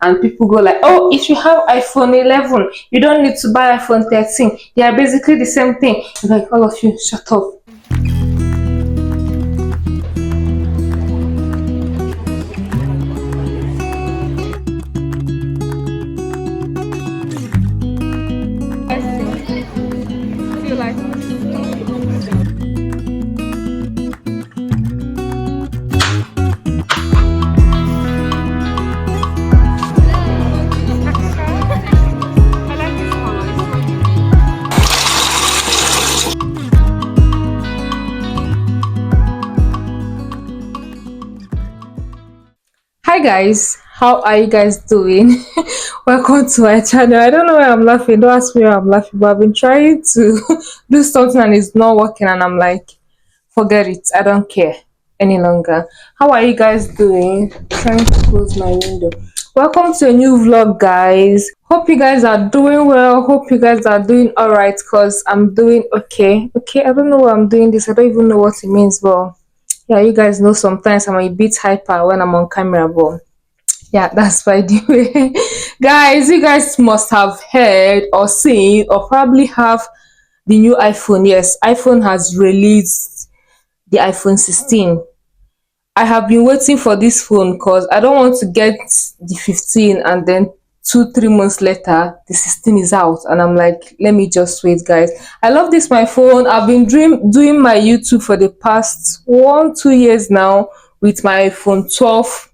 and people go like, oh, if you have iPhone 11, you don't need to buy iPhone 13. They are basically the same thing. Like, all of you, shut up. Feel like hi guys, how are you guys doing? Welcome to my channel. I don't know why I'm laughing. Don't ask me why I'm laughing, but I've been trying to do something and it's not working, and I'm like, forget it. I don't care any longer. How are you guys doing? Trying to close my window. Welcome to a new vlog, guys. Hope you guys are doing well. Hope you guys are doing all right, because I'm doing okay. I don't know why I'm doing this. I don't even know what it means, but yeah, you guys know sometimes I'm a bit hyper when I'm on camera, but yeah, that's by the way. Guys, you guys must have heard or seen or probably have the new iPhone. Yes, iPhone has released the iPhone 16. I have been waiting for this phone because I don't want to get the 15 and then 2-3 months later the 16 is out, and I'm like, let me just wait, guys. I love this my phone. I've been doing my YouTube for the past 1-2 years now with my iPhone 12.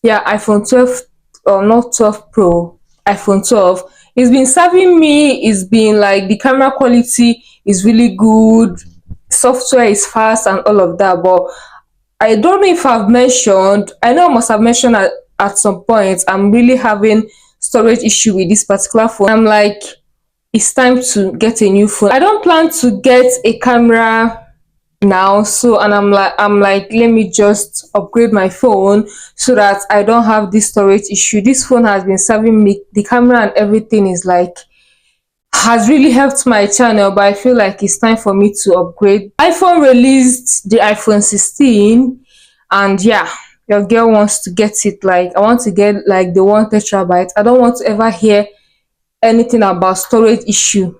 Yeah, iPhone 12, or not 12 Pro, iPhone 12. It's been serving me. It's been like the camera quality is really good, software is fast and all of that, but I don't know if I've mentioned, I know I must have mentioned at some point, I'm really having storage issue with this particular phone. I'm like, it's time to get a new phone. I don't plan to get a camera now, so, and I'm like, let me just upgrade my phone so that I don't have this storage issue. This phone has been serving me, the camera and everything is like, has really helped my channel, but I feel like it's time for me to upgrade. iPhone released the iPhone 16, and yeah, your girl wants to get it. Like, I want to get like the 1 terabyte. I don't want to ever hear anything about storage issue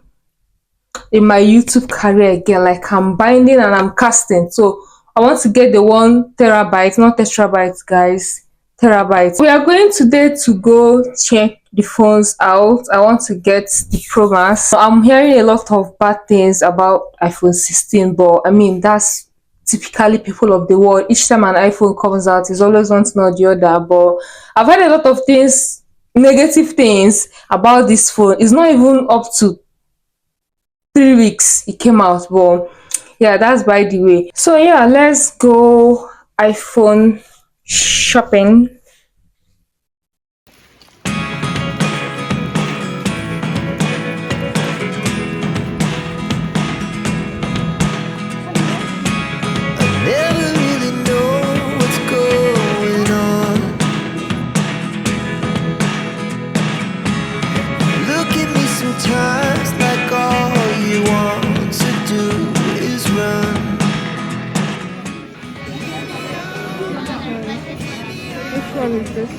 in my YouTube career again. Like, I'm binding and I'm casting, so I want to get the 1 terabyte, not terabytes, guys, terabytes. We are going today to go check the phones out. I want to get the Pro Max. I'm hearing a lot of bad things about iPhone 16, but I mean, that's typically people of the world. Each time an iPhone comes out, is always one thing or the other. But I've heard a lot of things, negative things about this phone. It's not even up to 3 weeks it came out, but yeah, that's by the way. So yeah, let's go iPhone shopping. Never really know what's going on. Look at me sometimes like all you want to do is run. Which one is this?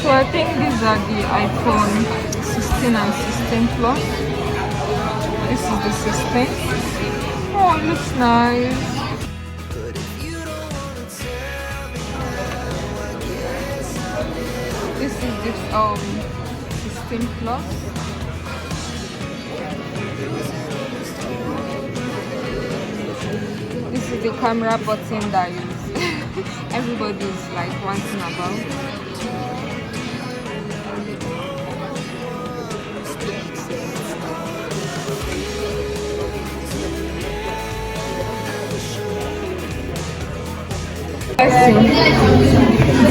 So I think these are the iPhone 16 and 16 Plus. This is the 16. Oh, it looks nice. But if you don't wanna tell me now, I guess This is the 16 Plus. This is the camera button that everybody is like wanting about.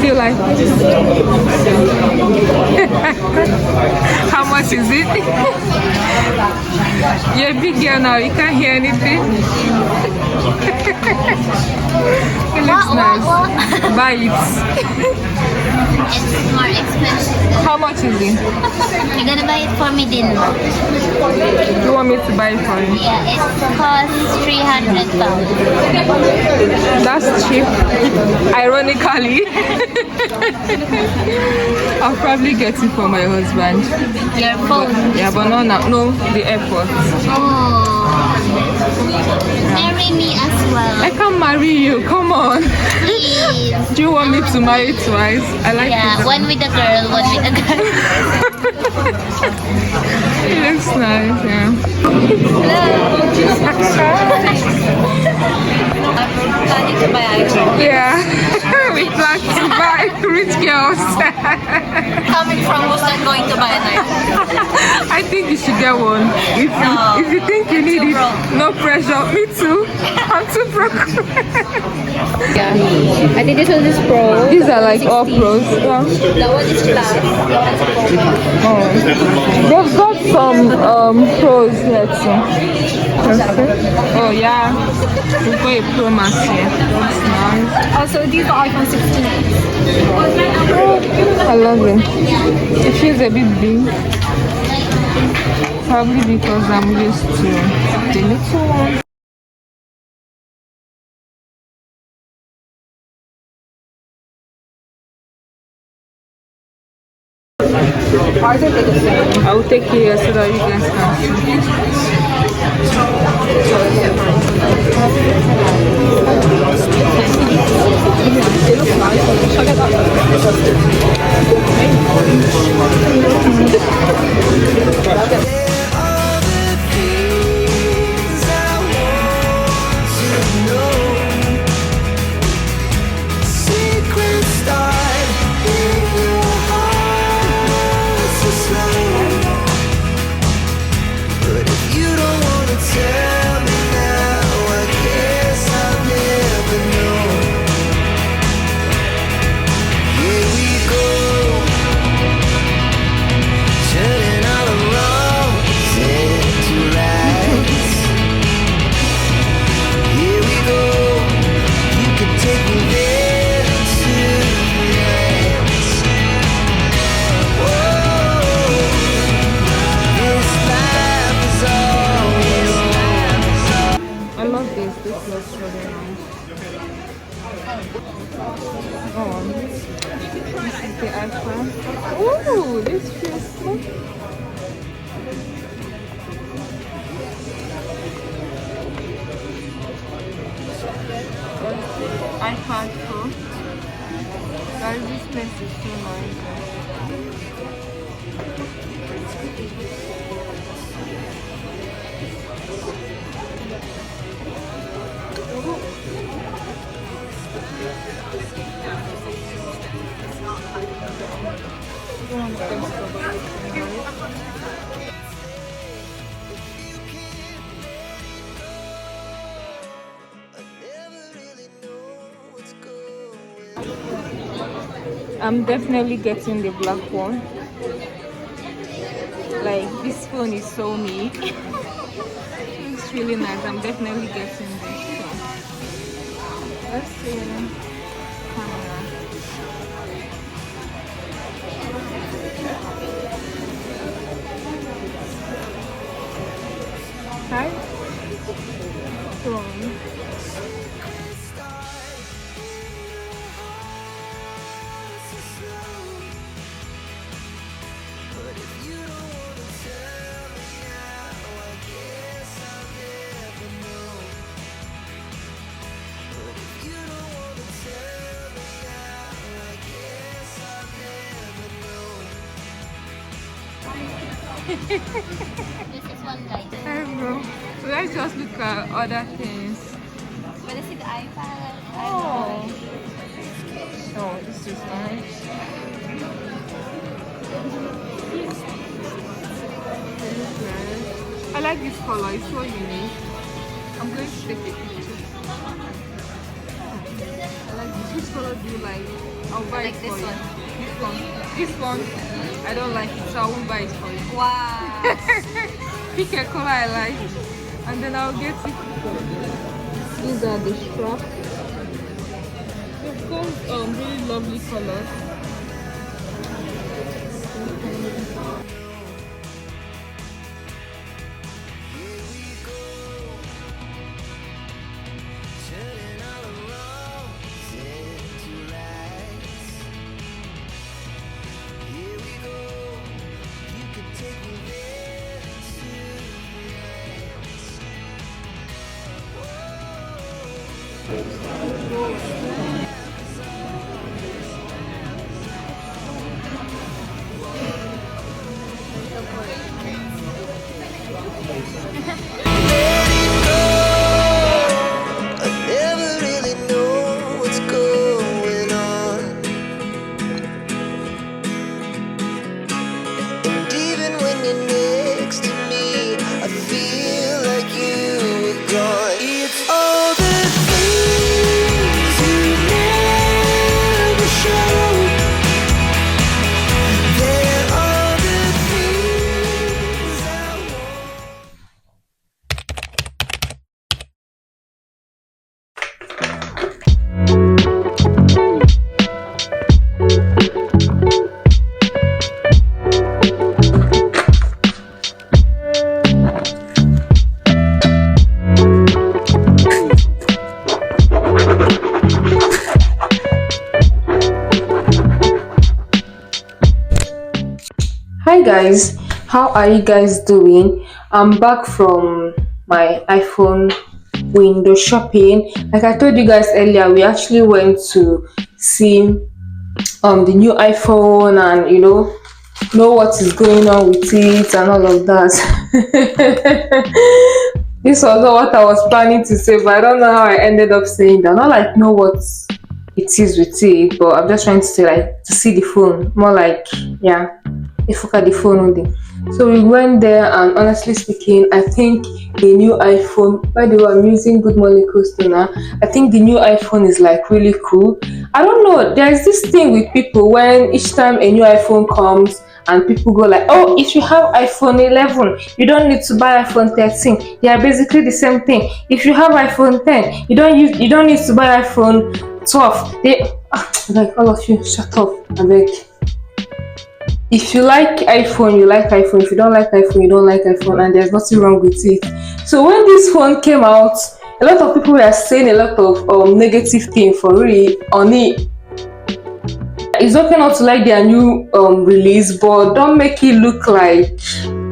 Feel like how much is it? You're a big girl now, you can't hear anything. It looks nice. Buy it. It's more How much is it? You're gonna buy it for me, then. You want me to buy it for you? Yeah, it costs 300 pounds. That's cheap. Ironically. I'll probably get it for my husband. Your phone. Yeah, but no, now. No, the airport. Oh. Marry me as well. I can't marry you. Come on. Please. Do you want me to marry twice? I like Yeah, it. one with a girl, one with a guy. It looks nice, yeah. Planning to buy iPhone. Yeah. We plan to buy rich girls. Coming from who's not going to buy an iPhone? I think you should get one. If you think you need it, no pressure. Me too. I'm too broke. Yeah, I think this one is pro. These are like all pros. Yeah. That one is plus. Oh. They've got some pros here too. Oh yeah, we've got a Pro Max here. That's nice. Also, these are iPhone 16. I love it. It feels a bit big. Probably because I'm used to the little one. I will take it here so that you guys can see. All the things I want to know. Secrets start in your heart so slow. But if you don't wanna tell me now, I guess I'll never know. Here we go, turning all the wrongs into rights. Here we go, you can take me there tonight. Whoa, this life is all we know. I love this. This looks really nice. Oh, this is the iPhone. Ooh, this feels so. iPad Pro. Guys, this place is so nice. I'm definitely getting the black one. Like, this phone is so neat. It's really nice. I'm definitely getting this. So. Let's see. Camera. Hi. Phone. This is one guy. Hi, bro. So let's just look at other things. But this is the iPad. Oh. Oh, this is nice. I like this color. It's so unique. I'm going to take a picture. I like this. Which color do you like? I'll buy Like it this for you. one. This one. This one. I don't like it, so I won't buy it for you. Wow. Pick a color I like, and then I'll get it. These are the straps. They've got really lovely colors. I never really know what's going on. And even when you're next to me, I feel like you were gone. It's all the things you never show. They're all the things I want. Hi guys, how are you guys doing? I'm back from my iPhone window shopping. Like I told you guys earlier, we actually went to see the new iPhone and know what is going on with it and all of that. This was not what I was planning to say, but I don't know how I ended up saying that. Not like know what it is with it, but I'm just trying to say like to see the phone. More like yeah, if look at the phone only. So we went there and honestly speaking, I think the new iPhone, by the way, I'm using Good Morning Coaster now. I think the new iPhone is like really cool. I don't know, there's this thing with people when each time a new iPhone comes and people go like, oh, if you have iPhone 11 you don't need to buy iPhone 13. They are basically the same thing. If you have iPhone 10 you don't need to buy iPhone 12. Like all of you shut up, I beg. If you like iPhone, you like iPhone. If you don't like iPhone, you don't like iPhone, and there's nothing wrong with it. So when this phone came out, a lot of people were saying a lot of negative things for real on it. It's okay not to like their new release, but don't make it look like,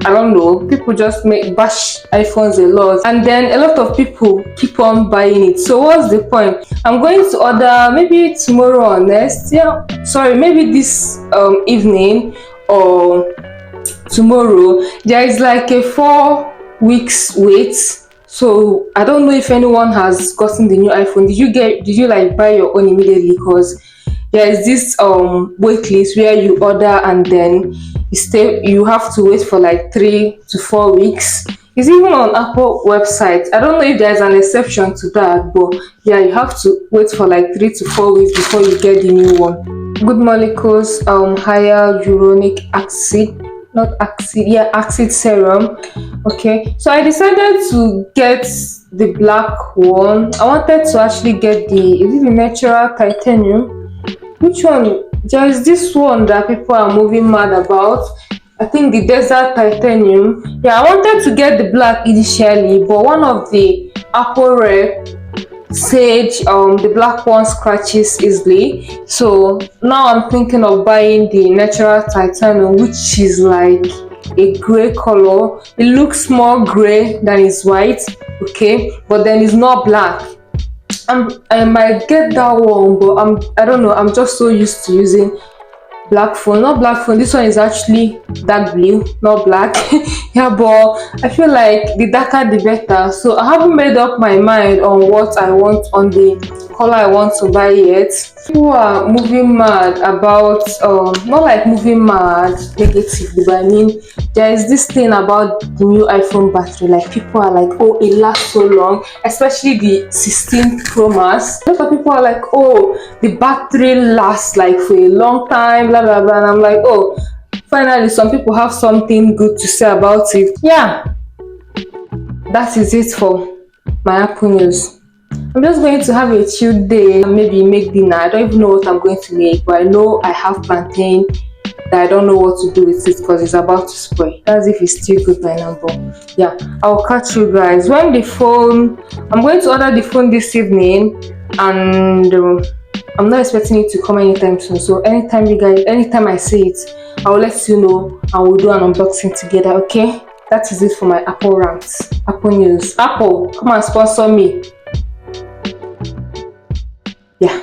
I don't know, people just make bash iPhones a lot, and then a lot of people keep on buying it. So what's the point? I'm going to order maybe tomorrow or next, yeah, sorry, maybe this evening or tomorrow. There is like a 4 weeks wait, so I don't know if anyone has gotten the new iPhone. Did you like buy your own immediately? Because there is this wait list where you order and then you have to wait for like 3 to 4 weeks. It's even on Apple website. I don't know if there's an exception to that, but yeah, you have to wait for like 3 to 4 weeks before you get the new one. Good molecules, hyaluronic acid, not acid, yeah, acid serum. Okay, so I decided to get the black one. I wanted to actually get is it the natural titanium? Which one? There is this one that people are moving mad about. I think the desert titanium. Yeah, I wanted to get the black initially, but one of the Apple rep said the black one scratches easily. So now I'm thinking of buying the natural titanium, which is like a gray color. It looks more gray than it's white, okay, but then it's not black. I might get that one, but I don't know, I'm just so used to using black phone. Not black phone, this one is actually dark blue, not black. Yeah, but I feel like the darker the better. So I haven't made up my mind on what I want, on the color I want to buy yet. People are moving mad about not like moving mad negatively, but I mean there is this thing about the new iPhone battery. Like people are like, oh, it lasts so long, especially the 16 Pro Max. A lot of people are like, oh, the battery lasts like for a long time, blah blah blah. And I'm like, oh, finally some people have something good to say about it. Yeah, that is it for my Apple news. I'm just going to have a chill day and maybe make dinner. I don't even know what I'm going to make, but I know I have plantain that I don't know what to do with it because it's about to spoil. That's if it's still good by now. But yeah, I'll catch you guys when the phone. I'm going to order the phone this evening, and I'm not expecting it to come anytime soon. So anytime I see it, I'll let you know and we'll do an unboxing together. Okay, that is it for my Apple rants, Apple news. Apple, come and sponsor me. Yeah.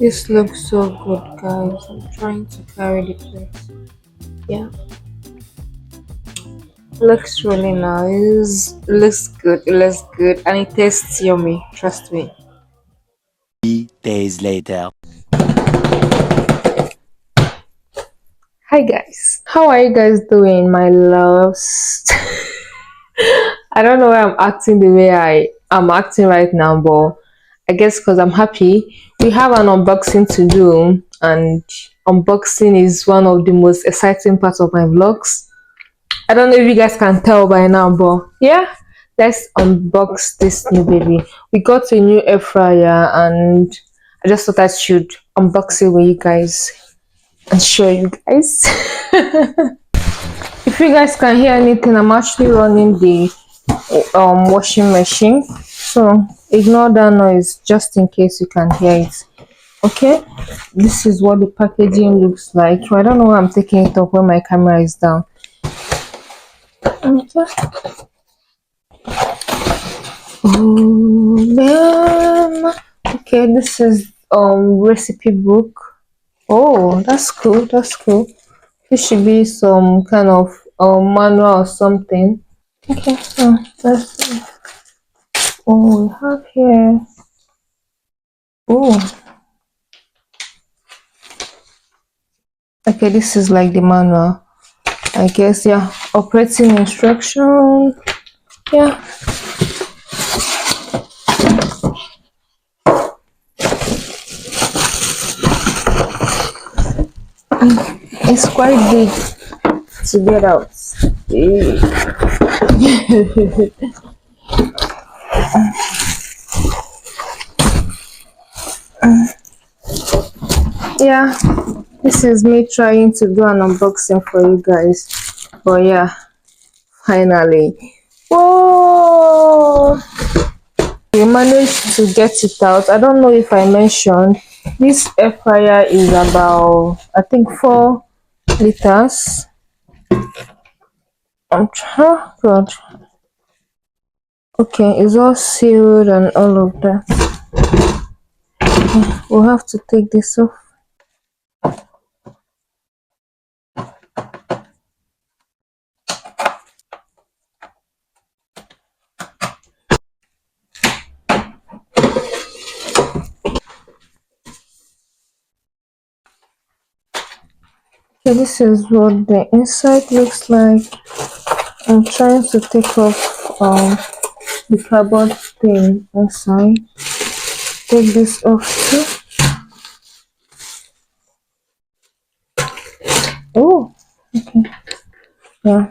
This looks so good, guys. I'm trying to carry the plate. Yeah, looks really nice. Looks good. It looks good, and it tastes yummy. Trust me. 3 days later. Hi, guys. How are you guys doing, my loves? I don't know why I'm acting the way I'm acting right now, but I guess because I'm happy. We have an unboxing to do, and unboxing is one of the most exciting parts of my vlogs. I don't know if you guys can tell by now, but yeah, let's unbox this new baby. We got a new air fryer, and I just thought I should unbox it with you guys. and show you guys. If you guys can hear anything, I'm actually running the washing machine, so ignore that noise just in case you can hear it. Okay, this is what the packaging looks like. I don't know why I'm taking it up when my camera is down. Okay. Okay, this is recipe book. Oh, that's cool. That's cool. This should be some kind of manual or something. Okay, so let's see. Oh, we have here. Oh, okay, this is like the manual. I guess, yeah. Operating instruction. Yeah. It's quite big to get out. Yeah, this is me trying to do an unboxing for you guys. But yeah, finally. Whoa! We managed to get it out. I don't know if I mentioned this air fryer is about, I think, 4 liters. I'm trying. God. Okay, it's all sealed and all of that. We'll have to take this off. Okay, this is what the inside looks like. I'm trying to take off the cardboard thing inside. Take this off too. Oh, yeah.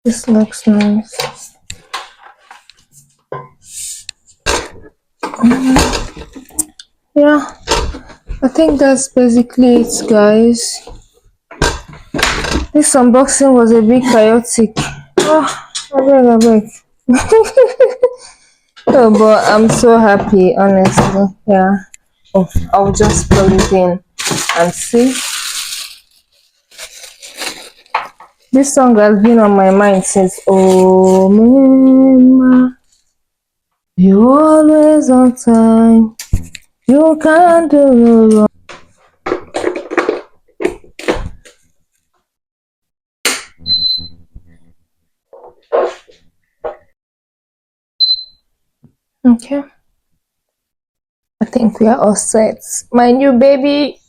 This looks nice. Yeah, I think that's basically it, guys. This unboxing was a bit chaotic. Oh, I beg. Oh, but I'm so happy, honestly. Yeah. Oh, I'll just plug it in and see. This song has been on my mind since Oh Mama. You always on time. You can't do no wrong. Okay. I think we are all set. My new baby